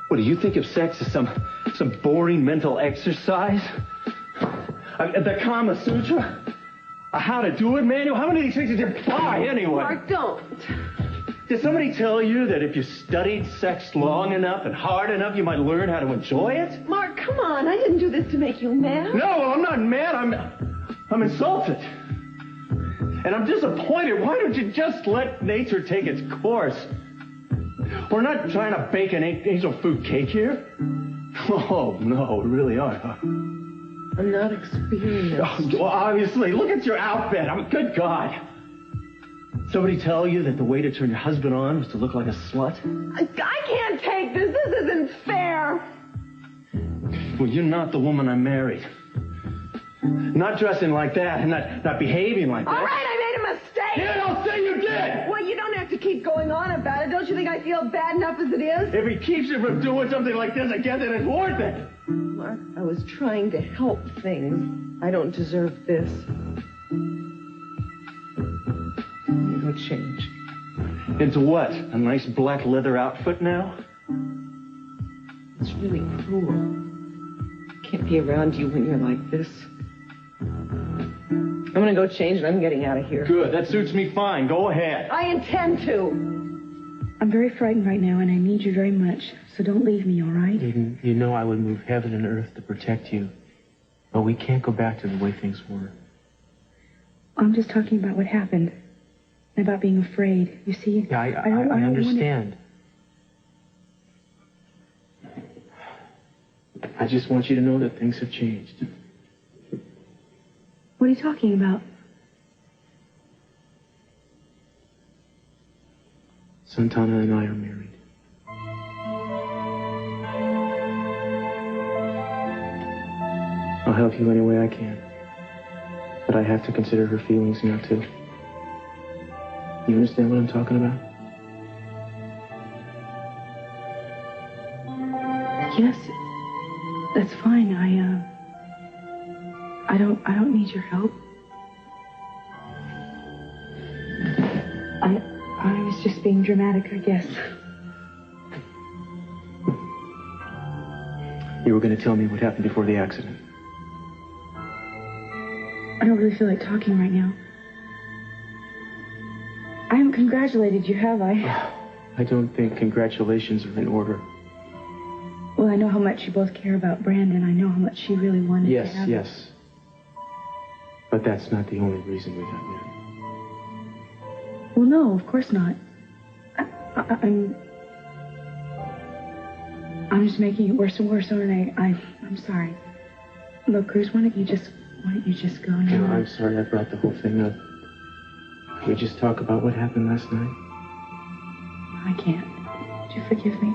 What, do you think of sex as some boring mental exercise? The Kama Sutra? A how to do it manual? How many of these things did you buy anyway? Mark, don't. Did somebody tell you that if you studied sex long enough and hard enough, you might learn how to enjoy it? Mark, come on. I didn't do this to make you mad. No, I'm not mad. I'm insulted. And I'm disappointed. Why don't you just let nature take its course? We're not trying to bake an angel food cake here. Oh, no, we really are, huh? I'm not experienced. Oh, well, obviously. Look at your outfit. Good God. Somebody tell you that the way to turn your husband on was to look like a slut? I can't take this. This isn't fair. Well, you're not the woman I married. Not dressing like that and not behaving like that. All right, I made a mistake. Yeah, I'll say you did. Well, you don't have to keep going on about it. Don't you think I feel bad enough as it is? If he keeps you from doing something like this again, then it's worth it. Mark, I was trying to help things. I don't deserve this. It'll change. Into what? A nice black leather outfit now? It's really cruel. I can't be around you when you're like this. I'm gonna go change and I'm getting out of here. Good, that suits me fine. Go ahead. I intend to. I'm very frightened right now and I need you very much, so don't leave me, all right? Eden, you know I would move heaven and earth to protect you. But we can't go back to the way things were. I'm just talking about what happened. And about being afraid. You see? Yeah, I understand. I just want you to know that things have changed. What are you talking about? Santana and I are married. I'll help you any way I can. But I have to consider her feelings now, too. You understand what I'm talking about? Yes, that's fine. I don't need your help. I was just being dramatic, I guess. You were going to tell me what happened before the accident. I don't really feel like talking right now. I haven't congratulated you, have I? I don't think congratulations are in order. Well, I know how much you both care about Brandon. I know how much she really wanted to have. Yes. But that's not the only reason we got married. Well, no, of course not. I'm just making it worse and worse, aren't I? I'm sorry. Look, Cruz, why don't you just go now? No, I'm sorry I brought the whole thing up. Can we just talk about what happened last night? I can't. Would you forgive me?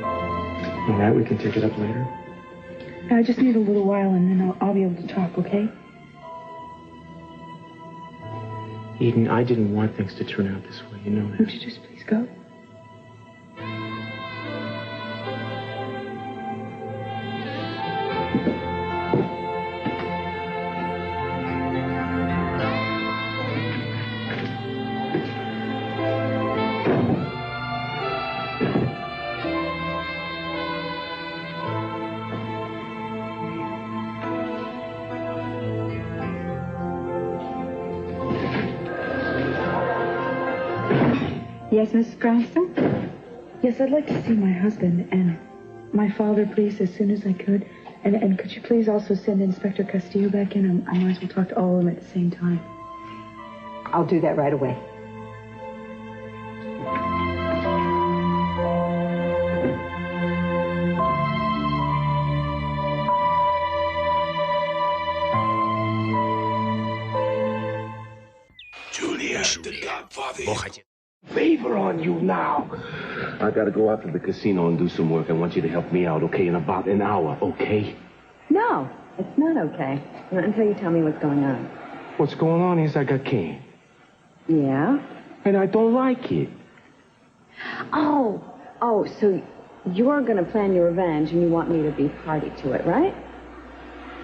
All right, we can take it up later. I just need a little while and then I'll be able to talk, okay? Eden, I didn't want things to turn out this way, you know that. Would you just please go? Yes, Mrs. Cranston? Yes, I'd like to see my husband and my father, please, as soon as I could. And could you please also send Inspector Castillo back in? I might as well talk to all of them at the same time. I'll do that right away. Julia, the Godfather. Favor on you now. I gotta go out to the casino and do some work. I want you to help me out, okay? In about an hour, okay? No, it's not okay. Not until you tell me what's going on. What's going on is I got cane. Yeah? And I don't like it. Oh, so you're going to plan your revenge and you want me to be party to it, right?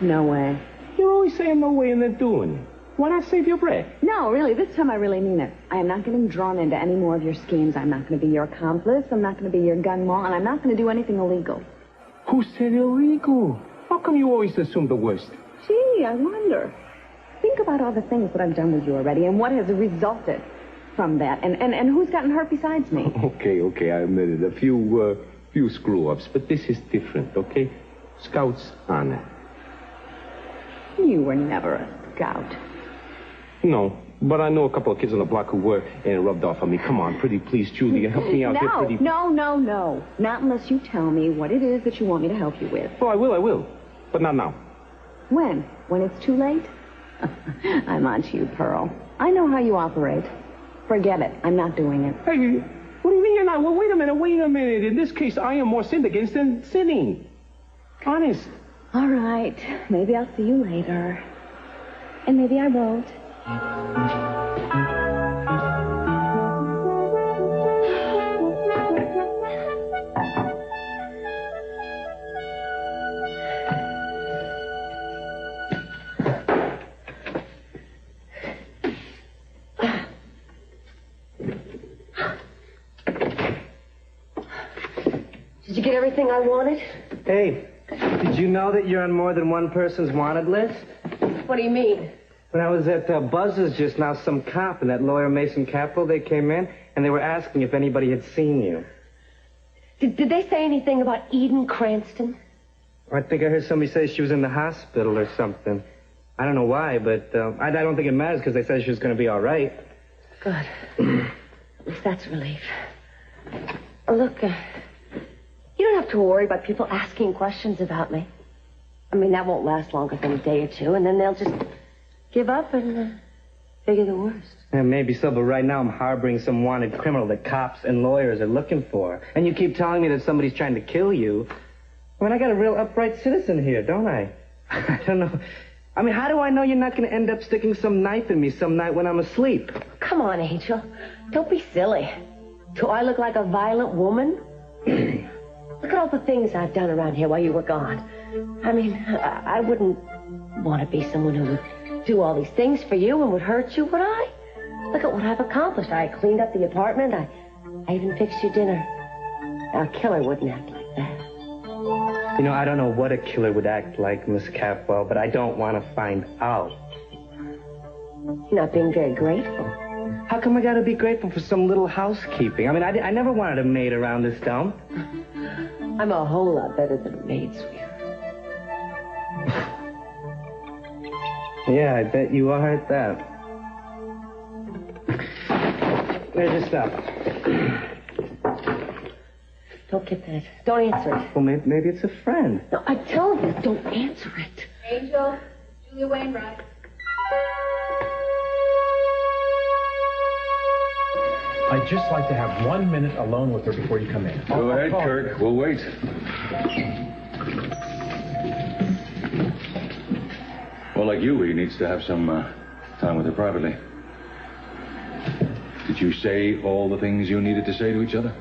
No way. You're always saying no way and then doing it. Why not save your breath? No, really, this time I really mean it. I am not getting drawn into any more of your schemes. I'm not going to be your accomplice. I'm not going to be your gun moll, and I'm not going to do anything illegal. Who said illegal? How come you always assume the worst? Gee, I wonder. Think about all the things that I've done with you already and what has resulted from that. And who's gotten hurt besides me? Okay, I admit it. A few screw-ups, but this is different, okay? Scout's honor. You were never a scout. No, but I know a couple of kids on the block who were, and it rubbed off on me. Come on, pretty please, Julia, help me out here, pretty... No. Not unless you tell me what it is that you want me to help you with. Oh, I will. But not now. When? When it's too late? I'm on to you, Pearl. I know how you operate. Forget it. I'm not doing it. Hey, what do you mean you're not? Well, wait a minute. In this case, I am more sinned against than sinning. Honest. All right. Maybe I'll see you later. And maybe I won't. Did you get everything I wanted? Hey, did you know that you're on more than one person's wanted list? What do you mean? When I was at Buzz's just now, some cop and that lawyer Mason Capital, they came in, and they were asking if anybody had seen you. Did they say anything about Eden Cranston? I think I heard somebody say she was in the hospital or something. I don't know why, but I don't think it matters because they said she was going to be all right. Good. At least that's a relief. Look, you don't have to worry about people asking questions about me. I mean, that won't last longer than a day or two, and then they'll just give up and figure the worst. Yeah, maybe so, but right now I'm harboring some wanted criminal that cops and lawyers are looking for. And you keep telling me that somebody's trying to kill you. I mean, I got a real upright citizen here, don't I? I don't know. I mean, how do I know you're not going to end up sticking some knife in me some night when I'm asleep? Come on, Angel. Don't be silly. Do I look like a violent woman? Look at all the things I've done around here while you were gone. I mean, I wouldn't want to be someone who would do all these things for you and would hurt you, would I? Look at what I've accomplished. I cleaned up the apartment. I even fixed your dinner. Now, a killer wouldn't act like that. You know, I don't know what a killer would act like, Miss Capwell, but I don't want to find out. You're not being very grateful. How come I got to be grateful for some little housekeeping? I mean, I never wanted a maid around this town. I'm a whole lot better than a maid, sweetheart. Yeah, I bet you are at that. Where's your stuff? Don't get that. Don't answer it. Well, maybe it's a friend. No, I tell you, don't answer it. Angel, Julia Wainwright. I'd just like to have 1 minute alone with her before you come in. Go ahead, Kirk. We'll wait. Well, like you, he needs to have some time with her privately. Did you say all the things you needed to say to each other?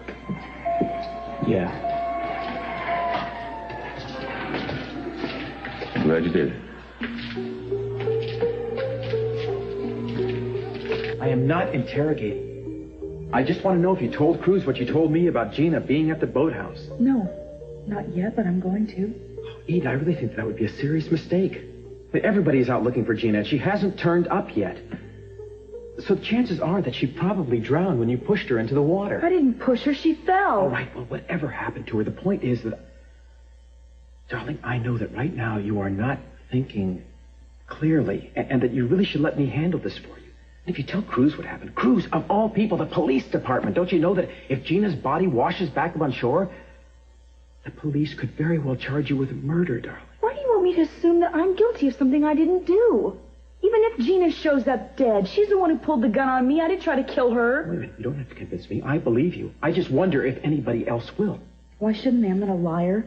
Yeah. I'm glad you did. I am not interrogating. I just want to know if you told Cruz what you told me about Gina being at the boathouse. No, not yet, but I'm going to. Eden, I really think that would be a serious mistake. I mean, everybody's out looking for Gina, and she hasn't turned up yet. So the chances are that she probably drowned when you pushed her into the water. I didn't push her. She fell. All right, well, whatever happened to her, the point is that... Darling, I know that right now you are not thinking clearly, and that you really should let me handle this for you. And if you tell Cruz what happened, Cruz, of all people, the police department, don't you know that if Gina's body washes back up on shore, the police could very well charge you with murder, darling. Why do you want me to assume that I'm guilty of something I didn't do? Even if Gina shows up dead, she's the one who pulled the gun on me. I didn't try to kill her. Wait a minute. You don't have to convince me. I believe you. I just wonder if anybody else will. Why shouldn't they? I'm not a liar.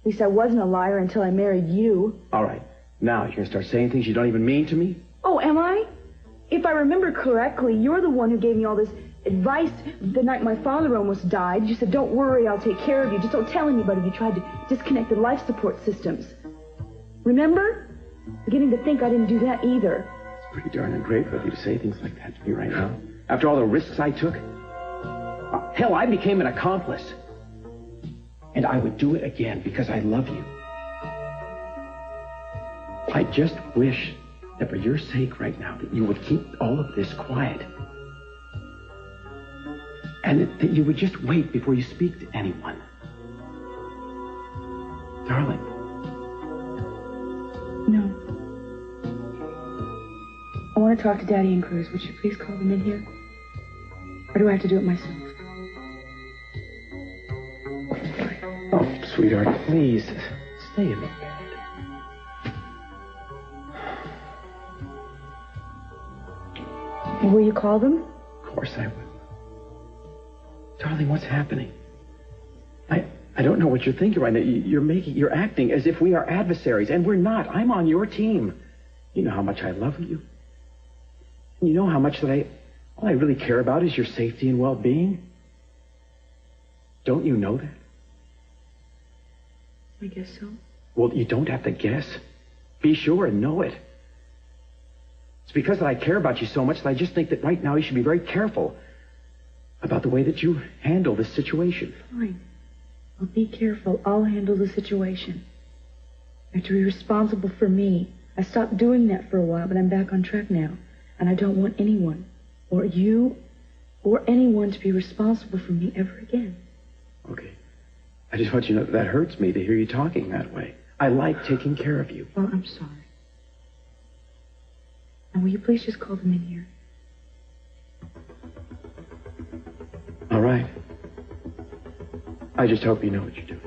At least I wasn't a liar until I married you. All right. Now you're going to start saying things you don't even mean to me? Oh, am I? If I remember correctly, you're the one who gave me all this advice the night my father almost died. You said, don't worry, I'll take care of you. Just don't tell anybody you tried to disconnect the life support systems. Remember? Beginning to think I didn't do that either. Pretty darn ungrateful of you to say things like that to me right now. After all the risks I took. Hell, I became an accomplice. And I would do it again because I love you. I just wish that for your sake right now that you would keep all of this quiet. And that you would just wait before you speak to anyone. Darling. No. I want to talk to Daddy and Cruz. Would you please call them in here? Or do I have to do it myself? Oh, sweetheart, please. Stay in bed. Will you call them? Of course I will. Darling, what's happening? I don't know what you're thinking right now. You're acting as if we are adversaries, and we're not. I'm on your team. You know how much I love you. You know how much that all I really care about is your safety and well-being. Don't you know that? I guess so. Well, you don't have to guess. Be sure and know it. It's because that I care about you so much that I just think that right now you should be very careful about the way that you handle this situation. Fine. I'll be careful. I'll handle the situation. You have to be responsible for me. I stopped doing that for a while, but I'm back on track now. And I don't want anyone, or you, or anyone to be responsible for me ever again. Okay. I just want you to know that hurts me to hear you talking that way. I like taking care of you. Well, I'm sorry. And will you please just call them in here? All right. I just hope you know what you're doing.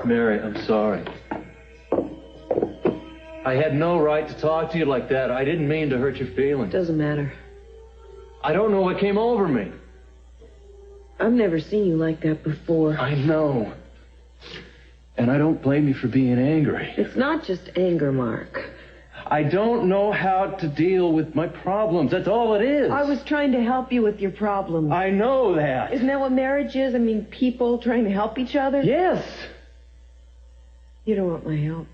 Mary, I'm sorry. I had no right to talk to you like that. I didn't mean to hurt your feelings. Doesn't matter. I don't know what came over me. I've never seen you like that before. I know. And I don't blame you for being angry. It's not just anger, Mark. I don't know how to deal with my problems. That's all it is. I was trying to help you with your problems. I know that. Isn't that what marriage is? I mean, people trying to help each other? Yes. You don't want my help.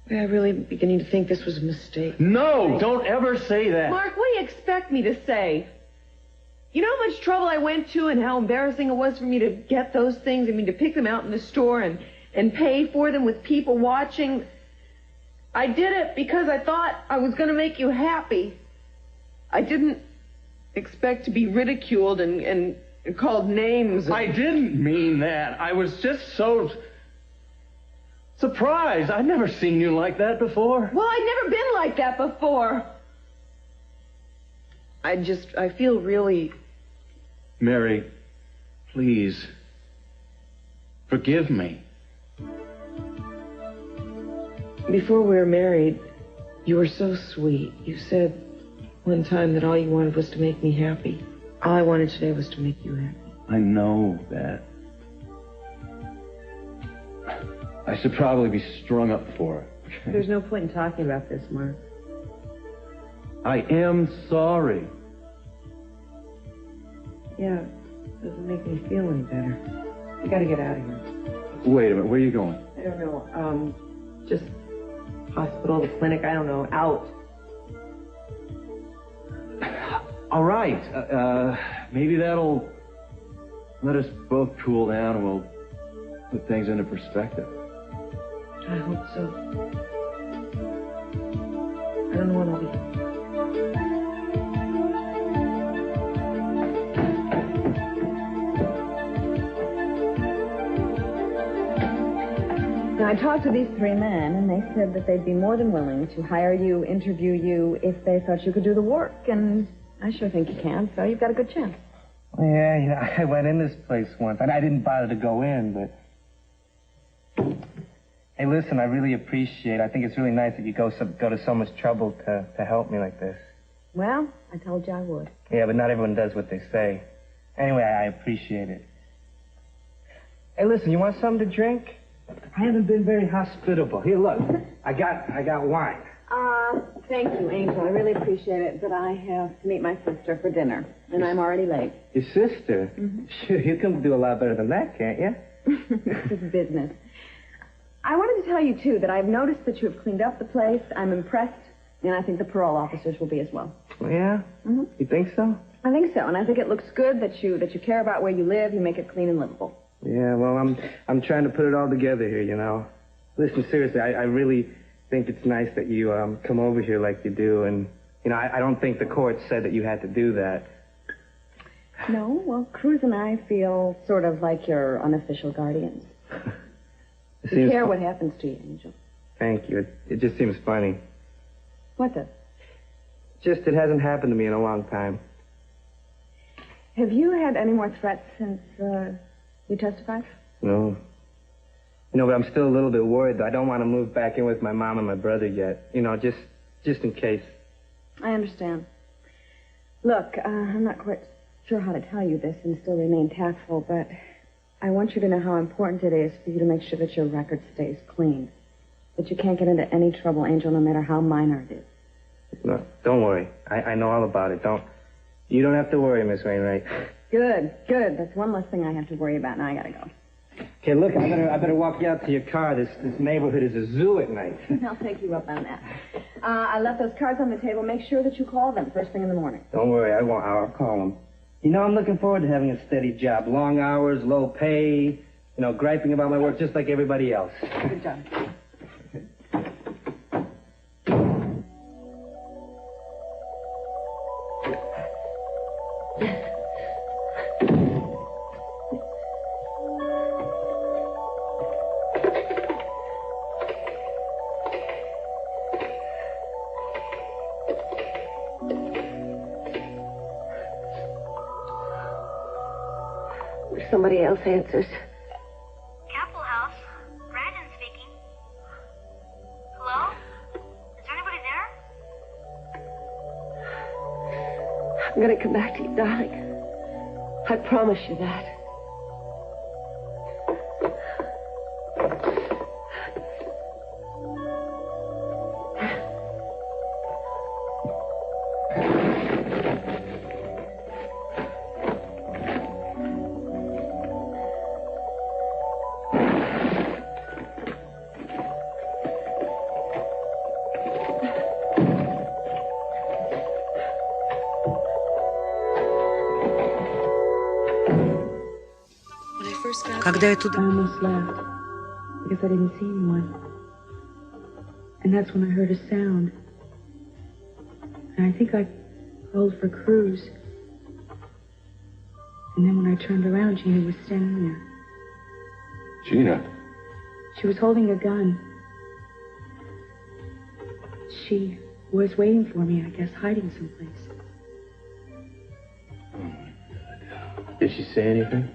I'm really beginning to think this was a mistake. No, don't ever say that. Mark, what do you expect me to say? You know how much trouble I went to and how embarrassing it was for me to get those things? I mean, to pick them out in the store and pay for them with people watching. I did it because I thought I was going to make you happy. I didn't expect to be ridiculed and called names. I didn't mean that. I was just so surprised. I'd never seen you like that before. Well, I'd never been like that before. I feel really... Mary, please, forgive me. Before we were married, you were so sweet. You said one time that all you wanted was to make me happy. All I wanted today was to make you happy. I know that. I should probably be strung up for it. There's no point in talking about this, Mark. I am sorry. Yeah, it doesn't make me feel any better. I gotta get out of here. Wait a minute, where are you going? I don't know, just hospital, the clinic, I don't know, out. All right, maybe that'll let us both cool down and we'll put things into perspective. I hope so. I don't know when I'll be. Now, I talked to these three men, and they said that they'd be more than willing to hire you, interview you, if they thought you could do the work. And I sure think you can, so you've got a good chance. Yeah, you know, I went in this place once, and I didn't bother to go in, but... Hey, listen, I really appreciate it. I think it's really nice that you go to so much trouble to help me like this. Well, I told you I would. Yeah, but not everyone does what they say. Anyway, I appreciate it. Hey, listen, you want something to drink? I haven't been very hospitable. Here, look. I got wine. Thank you, Angel. I really appreciate it, but I have to meet my sister for dinner, and I'm already late. Your sister? Mm-hmm. Sure, you can do a lot better than that, can't you? It's business. I wanted to tell you, too, that I've noticed that you have cleaned up the place. I'm impressed, and I think the parole officers will be as well. Yeah? Mm-hmm. You think so? I think so, and I think it looks good that you care about where you live. You make it clean and livable. Yeah, well, I'm trying to put it all together here, you know. Listen, seriously, I really think it's nice that you come over here like you do, and, you know, I don't think the court said that you had to do that. No, well, Cruz and I feel sort of like your unofficial guardians. We care what happens to you, Angel. Thank you. It just seems funny. What does? Just it hasn't happened to me in a long time. Have you had any more threats since you testified? No. You know, but I'm still a little bit worried, though. I don't want to move back in with my mom and my brother yet. You know, just in case. I understand. Look, I'm not quite sure how to tell you this and still remain tactful, but I want you to know how important it is for you to make sure that your record stays clean. That you can't get into any trouble, Angel, no matter how minor it is. No, don't worry. I know all about it. You don't have to worry, Miss Wainwright. Good. That's one less thing I have to worry about. Now I gotta go. Okay, look, I better walk you out to your car. This neighborhood is a zoo at night. I'll take you up on that. I left those cards on the table. Make sure that you call them first thing in the morning. Don't worry, I won't. I'll call them. You know, I'm looking forward to having a steady job. Long hours, low pay, you know, griping about my work just like everybody else. Good job. Somebody else answers. Capitol House. Brandon speaking. Hello? Is there anybody there? I'm going to come back to you, darling. I promise you that. I almost left because I didn't see anyone. And that's when I heard a sound. And I think I called for Cruz. And then when I turned around, Gina was standing there. Gina? She was holding a gun. She was waiting for me, I guess, hiding someplace. Oh, my God. Did she say anything?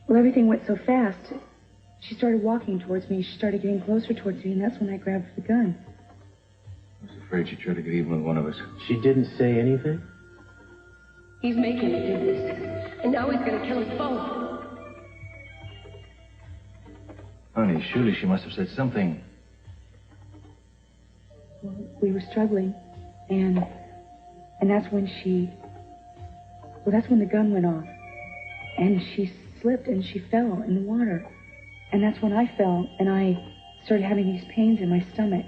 Well, everything went so fast. She started walking towards me. She started getting closer towards me, and that's when I grabbed the gun. I was afraid she'd try to get even with one of us. She didn't say anything? He's making me do this. And now he's going to kill us both. Honey, surely she must have said something. Well, we were struggling, and that's when that's when the gun went off. And she slipped and she fell in the water. And that's when I fell and I started having these pains in my stomach.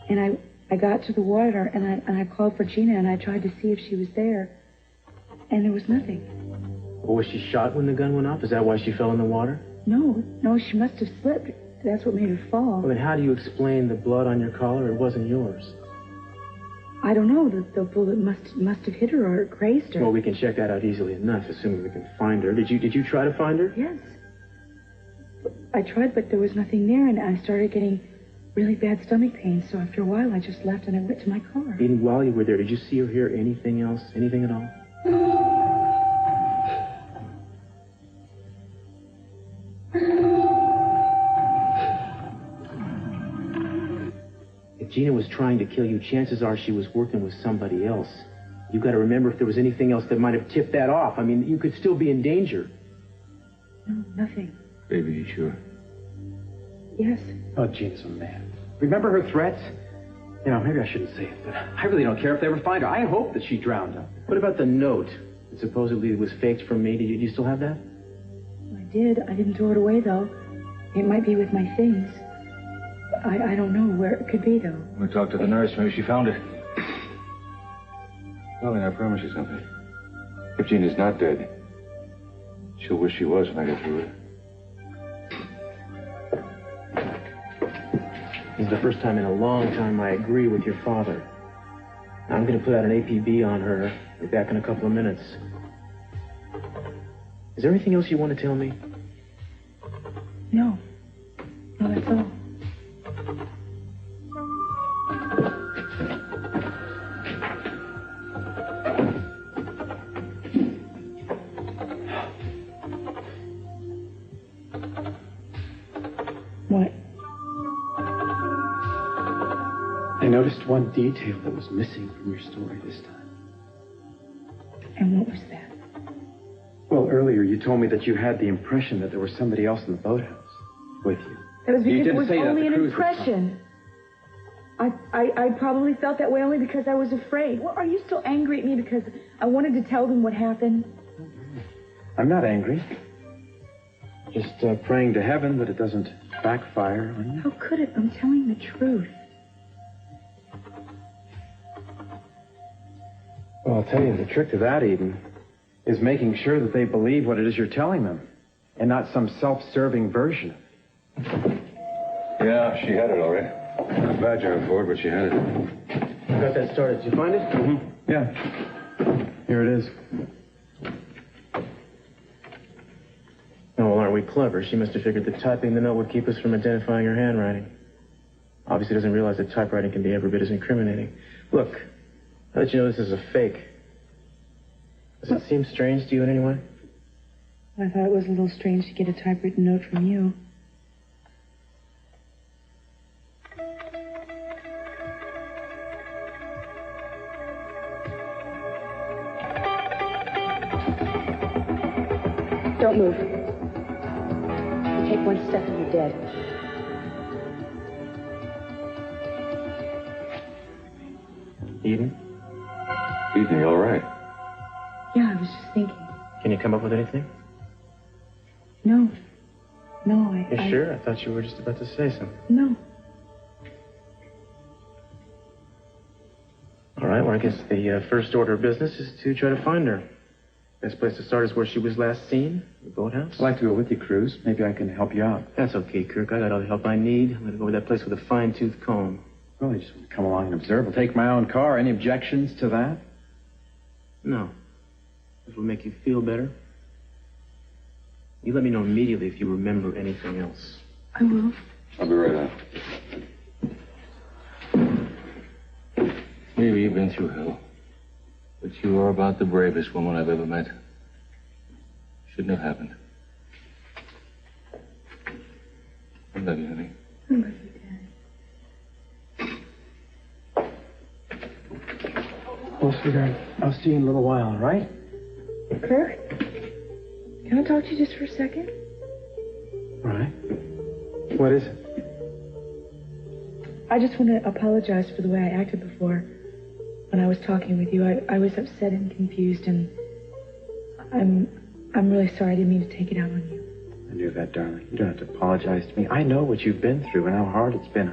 And I got to the water and I called for Gina and I tried to see if she was there. And there was nothing. Well, was she shot when the gun went off? Is that why she fell in the water? No, she must have slipped. That's what made her fall. Well, then how do you explain the blood on your collar? It wasn't yours. I don't know. The bullet must have hit her or grazed her. Well, we can check that out easily enough, assuming we can find her. Did you try to find her? Yes. I tried, but there was nothing there, and I started getting really bad stomach pains. So after a while, I just left and I went to my car. Even while you were there, did you see or hear anything else? Anything at all? If Gina was trying to kill you, chances are she was working with somebody else. You've got to remember if there was anything else that might have tipped that off. I mean, you could still be in danger. No, nothing. Baby, you sure? Yes. Oh, Gina's a man. Remember her threats? You know, maybe I shouldn't say it, but I really don't care if they ever find her. I hope that she drowned out there. What about the note that supposedly was faked from me? Do you still have that? I did. I didn't throw it away, though. It might be with my things. I don't know where it could be, though. We talked to the nurse. Maybe she found it. Well, then I promise you something. If Gina's not dead, she'll wish she was when I get through with her. This is the first time in a long time I agree with your father. Now, I'm going to put out an APB on her. Be back in a couple of minutes. Is there anything else you want to tell me? No. No, that's all. What? I noticed one detail that was missing from your story this time. And what was that? Well, earlier you told me that you had the impression that there was somebody else in the boathouse with you. That was You because it didn't was say that only the an cruise was impression. I probably felt that way only because I was afraid. Well, are you still angry at me because I wanted to tell them what happened? I'm not angry. Just praying to heaven that it doesn't backfire on you. How could it? I'm telling the truth. Well, I'll tell you, the trick to that, Eden, is making sure that they believe what it is you're telling them, and not some self-serving version of it. Yeah, she had it all right. Not a bad job for it, but she had it. Got that started. Did you find it? Mm-hmm. Yeah. Here it is. Oh, well, aren't we clever? She must have figured that typing the note would keep us from identifying her handwriting. Obviously doesn't realize that typewriting can be every bit as incriminating. Look, I'll let you know this is a fake. Does it seem strange to you in any way? I thought it was a little strange to get a typewritten note from you. Don't move. You take one step and you're dead. Eden? Eden, you all right? Yeah, I was just thinking. Can you come up with anything? No. No, You sure? I thought you were just about to say something. No. All right, well, I guess the first order of business is to try to find her. Best place to start is where she was last seen, the boathouse. I'd like to go with you, Cruz. Maybe I can help you out. That's okay, Kirk. I got all the help I need. I'm going to go over that place with a fine-tooth comb. Well, I just want to come along and observe. I'll take my own car. Any objections to that? No. If it'll make you feel better. You let me know immediately if you remember anything else. I will. I'll be right out. Maybe you've been through hell. But you are about the bravest woman I've ever met. Shouldn't have happened. I love you, honey. I love you, Dad. Well, sweetheart, I'll see you in a little while, all right? Kirk? Can I talk to you just for a second? All right. What is it? I just want to apologize for the way I acted before. When I was talking with you, I was upset and confused, and I'm really sorry. I didn't mean to take it out on you. I knew that, darling. You don't have to apologize to me. I know what you've been through and how hard it's been.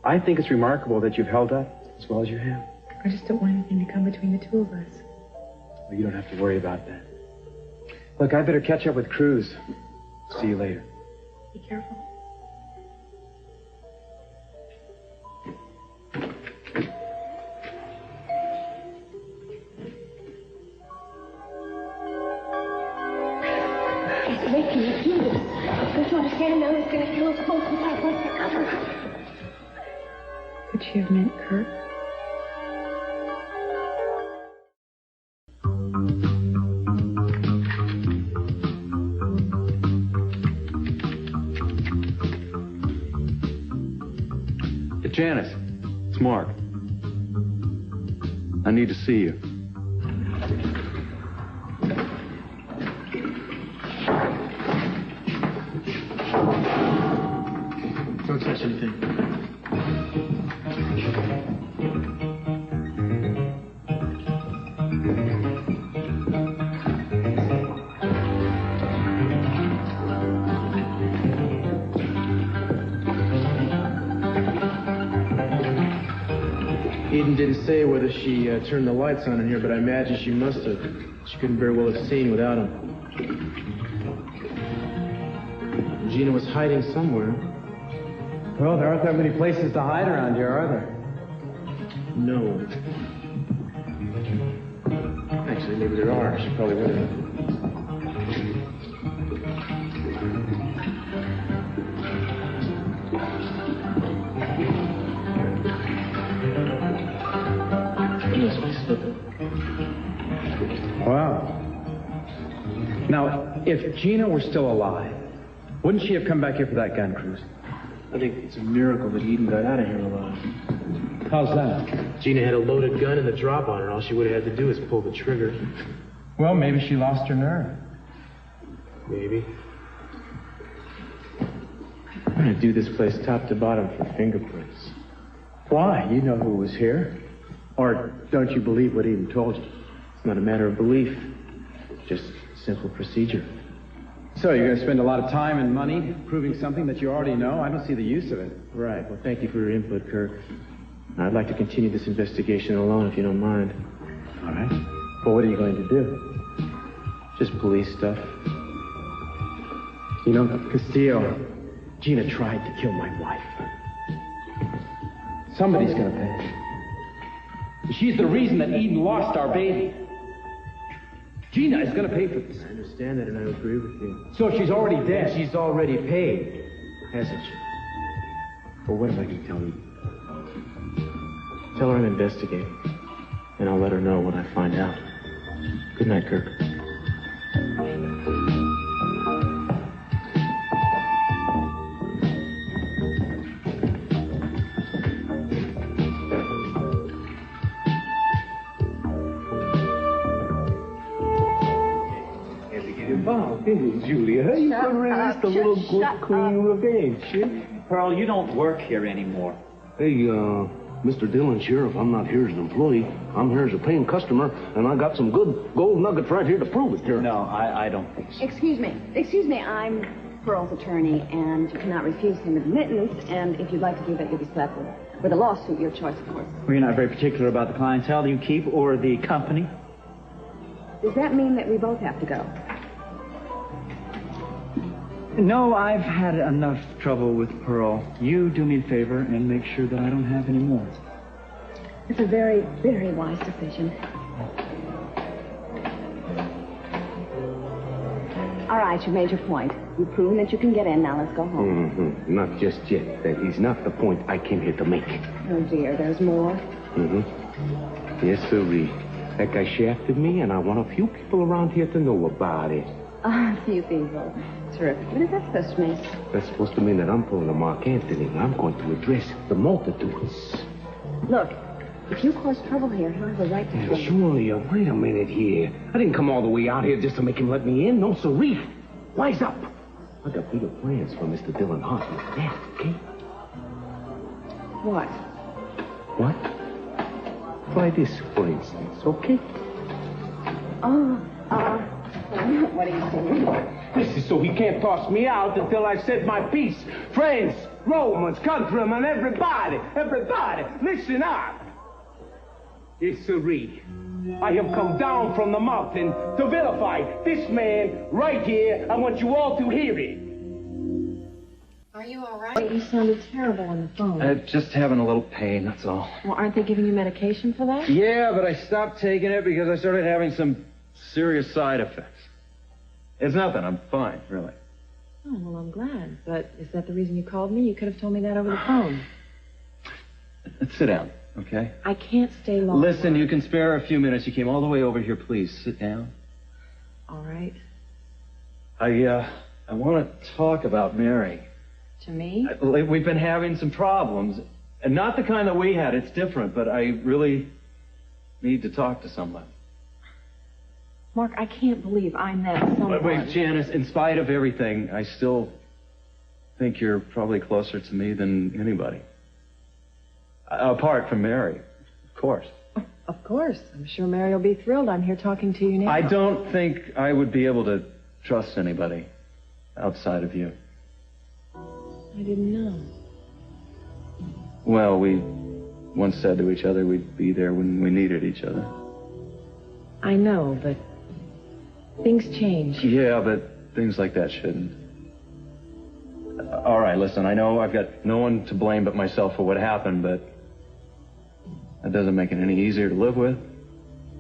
I think it's remarkable that you've held up as well as you have. I just don't want anything to come between the two of us. Well, you don't have to worry about that. Look, I better catch up with Cruz. See you later. Be careful. It's making you do this. Don't you understand now it's going to kill us both without one to cover? Could she have meant Kirk? Janice, it's Mark. I need to see you. Don't touch anything. Eden didn't say whether she turned the lights on in here, but I imagine she must have. She couldn't very well have seen without them. Gina was hiding somewhere. Well, there aren't that many places to hide around here, are there? No. Actually, maybe there are. She probably would have. Wow. Now, if Gina were still alive, wouldn't she have come back here for that gun cruise? I think it's a miracle that Eden got out of here alive. How's that? Gina had a loaded gun in the drop on her. All she would have had to do is pull the trigger. Well, maybe she lost her nerve. Maybe. I'm going to do this place top to bottom for fingerprints. Why? You know who was here. Or don't you believe what Eden told you? It's not a matter of belief. Just simple procedure. So you're going to spend a lot of time and money proving something that you already know? I don't see the use of it. Right. Well, thank you for your input, Kirk. I'd like to continue this investigation alone, if you don't mind. All right. Well, what are you going to do? Just police stuff. You know, Castillo, Gina tried to kill my wife. Somebody's going to pay. She's the reason that Eden lost our baby. Gina is going to pay for this. I understand that, and I agree with you. So she's already dead. And she's already paid, hasn't she? Well, what am I going to tell you? Tell her I'm investigating, and I'll let her know when I find out. Good night, Kirk. Julia, you could resist a little good, clean revenge. Pearl, you don't work here anymore. Hey, Mr. Dillon, Sheriff, I'm not here as an employee. I'm here as a paying customer, and I got some good gold nuggets right here to prove it, Sheriff. No, I don't think so. Excuse me, I'm Pearl's attorney, and you cannot refuse him admittance, and if you'd like to do that, you'll be slapped with a lawsuit, your choice, of course. Well, you're not very particular about the clientele you keep or the company? Does that mean that we both have to go? No, I've had enough trouble with Pearl. You do me a favor and make sure that I don't have any more. It's a very, very wise decision. All right, you've made your point. You've proven that you can get in. Now let's go home. Mm-hmm. Not just yet. That is not the point I came here to make. Oh, dear, there's more? Mm-hmm. Yes, sirree. That guy shafted me, and I want a few people around here to know about it. A few people. Terrific. What is that supposed to mean? That's supposed to mean that I'm pulling a Mark Anthony, and I'm going to address the multitudes. Look, if you cause trouble here, he'll have a right to kill you. Surely, wait a minute here. I didn't come all the way out here just to make him let me in. No, sirree. Wise up. I got bigger plans for Mr. Dillon Hart with that, okay? What? What? Try this, for instance, okay? What are you doing? This is so he can't toss me out until I said my piece. Friends, Romans, countrymen, everybody, listen up. Yes, sirree. I have come down from the mountain to vilify this man right here. I want you all to hear it. Are you all right? You sounded terrible on the phone. Just having a little pain, that's all. Well, aren't they giving you medication for that? Yeah, but I stopped taking it because I started having some serious side effects. It's nothing. I'm fine, really. Oh, well, I'm glad. But is that the reason you called me? You could have told me that over the phone. Sit down, okay? I can't stay long. Listen, you can spare a few minutes. You came all the way over here. Please, sit down. All right. I want to talk about Mary. To me? We've been having some problems. And not the kind that we had. It's different, but I really need to talk to someone. Mark, I can't believe I'm that someone. Wait, Janice, in spite of everything, I still think you're probably closer to me than anybody. Apart from Mary, of course. Of course. I'm sure Mary will be thrilled I'm here talking to you now. I don't think I would be able to trust anybody outside of you. I didn't know. Well, we once said to each other we'd be there when we needed each other. I know, but things change. Yeah, but things like that shouldn't. All right, listen, I know I've got no one to blame but myself for what happened, but that doesn't make it any easier to live with.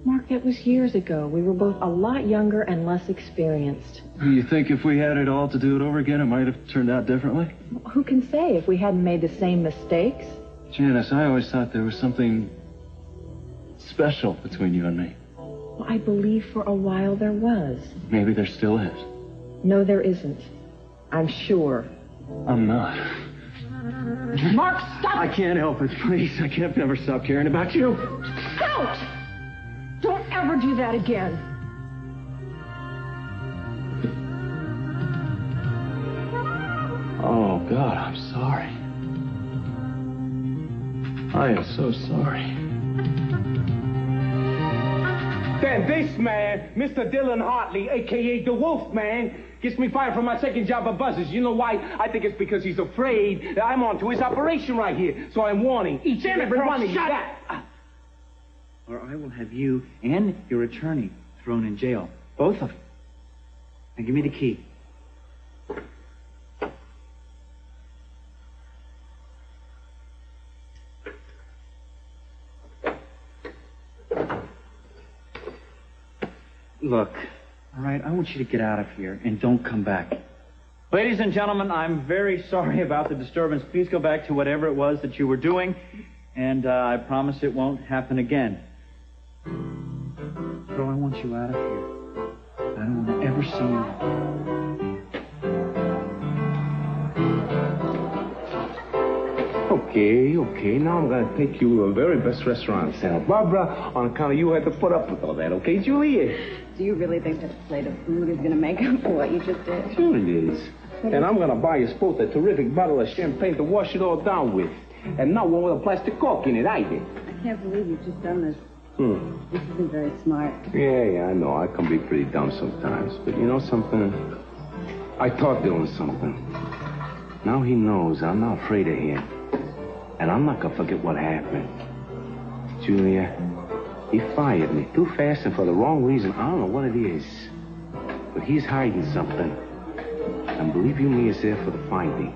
Mark, that was years ago. We were both a lot younger and less experienced. You think if we had it all to do it over again, it might have turned out differently? Who can say if we hadn't made the same mistakes? Janice, I always thought there was something special between you and me. Well, I believe for a while there was. Maybe there still is. No, there isn't. I'm sure. I'm not. Mark, stop! I can't help it, please. I can't never stop caring about you. Don't! Don't ever do that again. Oh, God, I'm sorry. I am so sorry. Then this man, Mr. Dylan Hartley, a.k.a. the Wolf Man, gets me fired from my second job at Buzz's. You know why? I think it's because he's afraid that I'm onto his operation right here. So I'm warning each and every one of you. Shut up! Or I will have you and your attorney thrown in jail. Both of you. Now give me the key. Look, all right, I want you to get out of here and don't come back. Ladies and gentlemen, I'm very sorry about the disturbance. Please go back to whatever it was that you were doing, and I promise it won't happen again. Girl, I want you out of here. I don't want to ever see you. Okay. Now I'm going to take you to a very best restaurant in Santa Barbara on account of you had to put up with all that, okay, Julie? Do you really think that plate of food is going to make up for what you just did? Sure it is. And I'm going to buy you both a terrific bottle of champagne to wash it all down with. And not one with a plastic cork in it either. I can't believe you've just done this. This isn't very smart. Yeah, I know. I can be pretty dumb sometimes. But you know something? I taught Dylan something. Now he knows I'm not afraid of him. And I'm not going to forget what happened. Julia, he fired me too fast and for the wrong reason. I don't know what it is. But he's hiding something. And believe you me, it's there for the finding.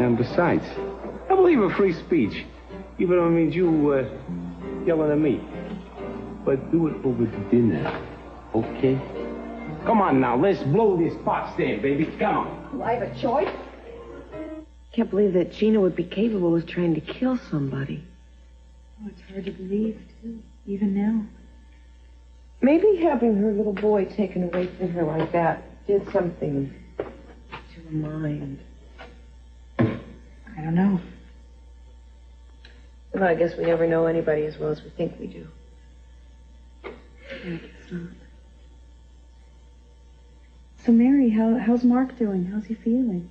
And besides, I believe in free speech. Even though it means you, yelling at me. But do it over dinner, okay? Come on now, let's blow this pot stand, baby. Come on. Do I have a choice? Can't believe that Gina would be capable of trying to kill somebody. Oh, it's hard to believe, too, even now. Maybe having her little boy taken away from her like that did something to her mind. I don't know. Well, I guess we never know anybody as well as we think we do. I guess not. So, Mary, how's Mark doing? How's he feeling?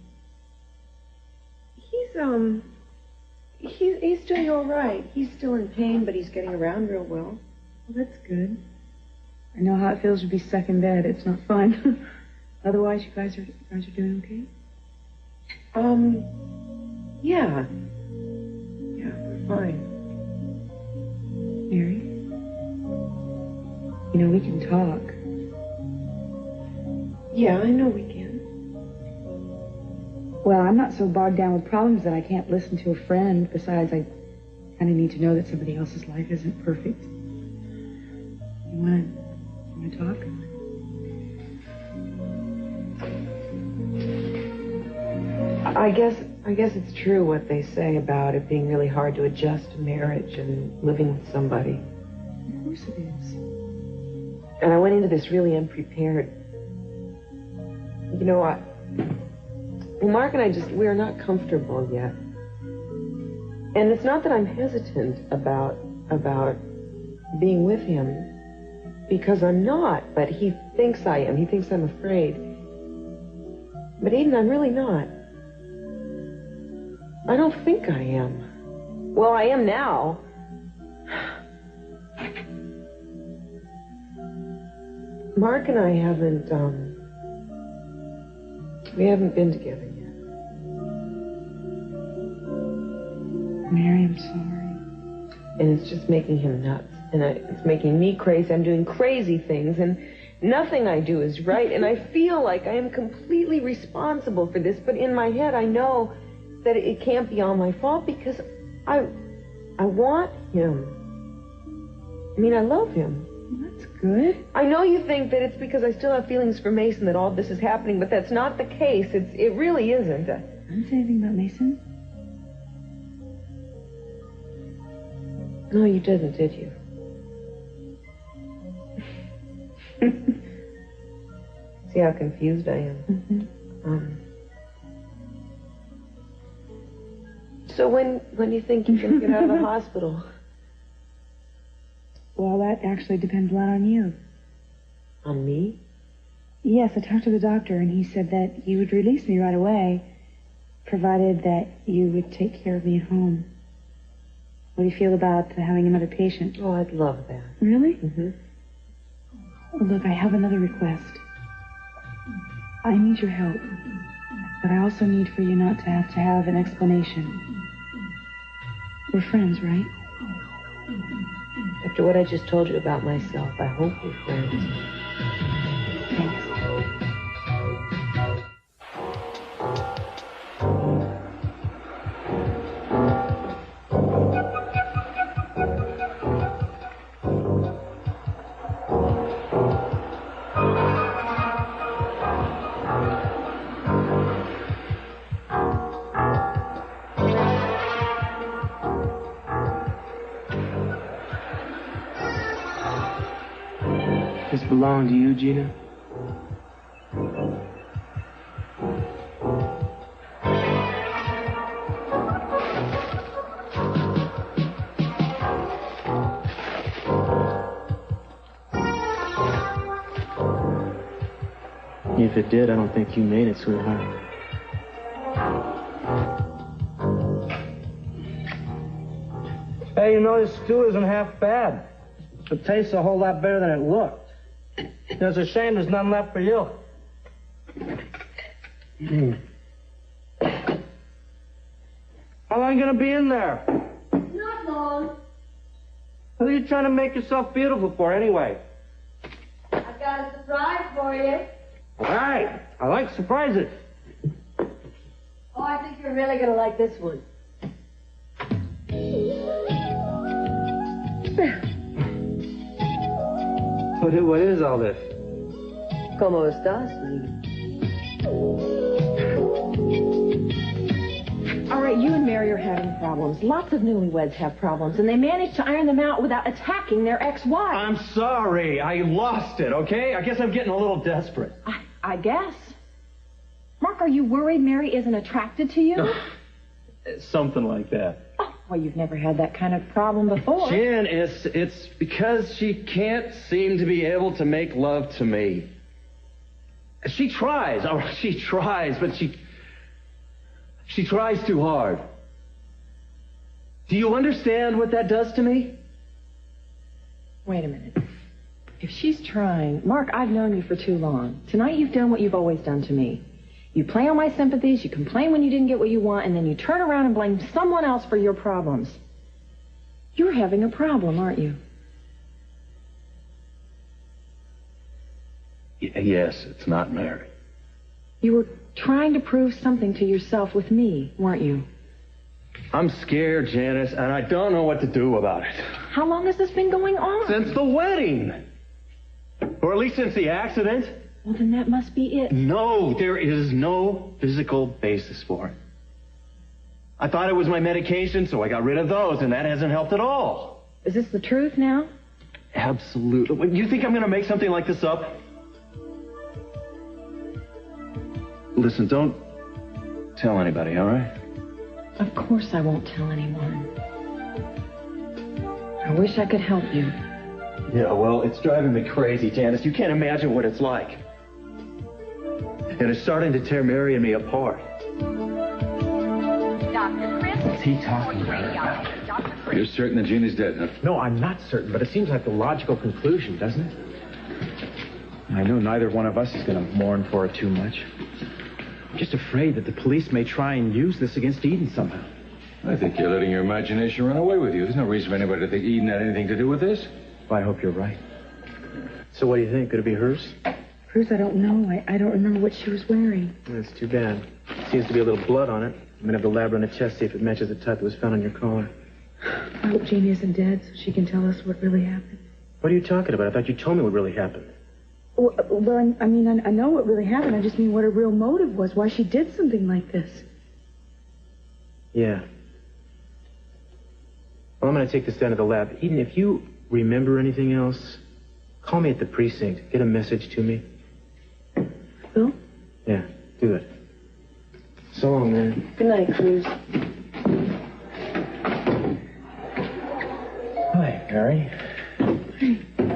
He's doing all right. He's still in pain, but he's getting around real well. Well, that's good. I know how it feels to be stuck in bed. It's not fun. Otherwise, you guys are doing okay? Yeah. Yeah, we're fine. Mary? You know, we can talk. Yeah, I know we can. Well, I'm not so bogged down with problems that I can't listen to a friend. Besides, I kind of need to know that somebody else's life isn't perfect. You want to talk? I guess it's true what they say about it being really hard to adjust to marriage and living with somebody. Of course it is. And I went into this really unprepared. You know what? Well, Mark and I we're not comfortable yet. And it's not that I'm hesitant about being with him, because I'm not, but he thinks I am. He thinks I'm afraid. But Eden, I'm really not. I don't think I am. Well, I am now. Mark and I haven't been together yet. Mary, I'm sorry. And it's just making him nuts. And it's making me crazy. I'm doing crazy things, and nothing I do is right. And I feel like I am completely responsible for this. But in my head, I know that it can't be all my fault because I want him. I mean, I love him. That's good. I know you think that it's because I still have feelings for Mason that all this is happening, but that's not the case. It really isn't. I didn't say anything about Mason. No, you didn't, did you? See how confused I am? Mm-hmm. So when do you think you can get out of the hospital? Well, that actually depends a lot on you. On me? Yes, I talked to the doctor, and he said that he would release me right away, provided that you would take care of me at home. What do you feel about having another patient? Oh, I'd love that. Really? Mm-hmm. Well, look, I have another request. I need your help, but I also need for you not to have an explanation. We're friends, right? After what I just told you about myself, I hope we're friends. Thanks. This belong to you, Gina? If it did, I don't think you made it, sweetheart. Hey, you know, this stew isn't half bad. It tastes a whole lot better than it looked. It's a shame there's none left for you. How long are you going to be in there? Not long. What are you trying to make yourself beautiful for, anyway? I've got a surprise for you. All right. I like surprises. Oh, I think you're really going to like this one. What is all this? ¿Cómo estás? All right, you and Mary are having problems. Lots of newlyweds have problems, and they manage to iron them out without attacking their ex-wife. I'm sorry. I lost it, okay? I guess I'm getting a little desperate. I guess. Mark, are you worried Mary isn't attracted to you? Something like that. Oh, well, you've never had that kind of problem before. Jan, it's because she can't seem to be able to make love to me. She tries, but she tries too hard. Do you understand what that does to me? Wait a minute. If she's trying... Mark, I've known you for too long. Tonight you've done what you've always done to me. You play on my sympathies, you complain when you didn't get what you want, and then you turn around and blame someone else for your problems. You're having a problem, aren't you? Yes, it's not Mary. You were trying to prove something to yourself with me, weren't you? I'm scared, Janice, and I don't know what to do about it. How long has this been going on? Since the wedding. Or at least since the accident. Well, then that must be it. No, there is no physical basis for it. I thought it was my medication, so I got rid of those, and that hasn't helped at all. Is this the truth now? Absolutely. You think I'm going to make something like this up? Listen, don't tell anybody, all right? Of course I won't tell anyone. I wish I could help you. Yeah, well, it's driving me crazy, Janice. You can't imagine what it's like. And it's starting to tear Mary and me apart. Dr. Chris? What's he talking about? Dr. Chris. You're certain that Gina's dead, huh? No, I'm not certain, but it seems like the logical conclusion, doesn't it? I know neither one of us is going to mourn for it too much. I'm just afraid that the police may try and use this against Eden somehow. I think you're letting your imagination run away with you. There's no reason for anybody to think Eden had anything to do with this. Well, I hope you're right. So what do you think? Could it be hers? Hers, I don't know. I don't remember what she was wearing. That's too bad. Seems to be a little blood on it. I'm going to have the lab run a test, see if it matches the type that was found on your collar. I hope Janie isn't dead so she can tell us what really happened. What are you talking about? I thought you told me what really happened. Well, I mean, I know what really happened. I just mean what her real motive was, why she did something like this. Yeah. Well, I'm going to take this down to the lab. Eden, if you remember anything else, call me at the precinct. Get a message to me. Will? Yeah, do it. So long, man. Good night, Cruz. Hi, Mary.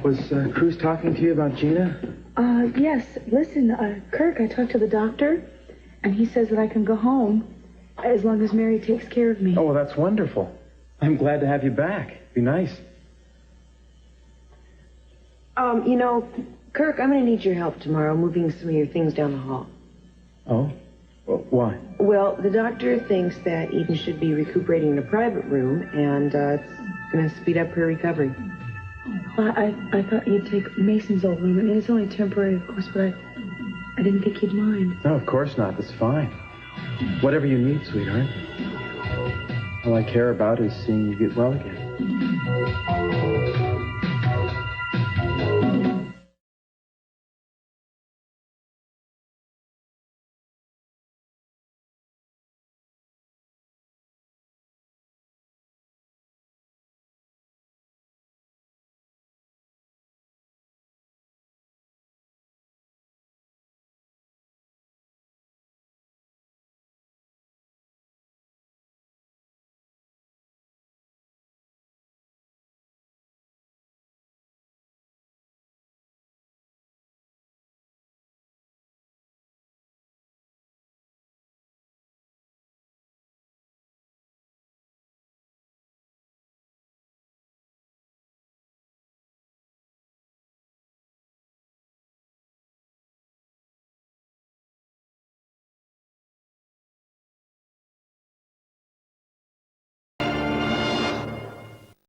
Was Cruz talking to you about Gina? Yes. Listen, Kirk, I talked to the doctor, and he says that I can go home as long as Mary takes care of me. Oh, well, that's wonderful. I'm glad to have you back. Be nice. You know, Kirk, I'm going to need your help tomorrow moving some of your things down the hall. Oh? Well, why? Well, the doctor thinks that Eden should be recuperating in a private room, and it's going to speed up her recovery. I thought you'd take Mason's old room. I mean, it's only temporary, of course, but I didn't think you'd mind. No, of course not. That's fine. Whatever you need, sweetheart. All I care about is seeing you get well again.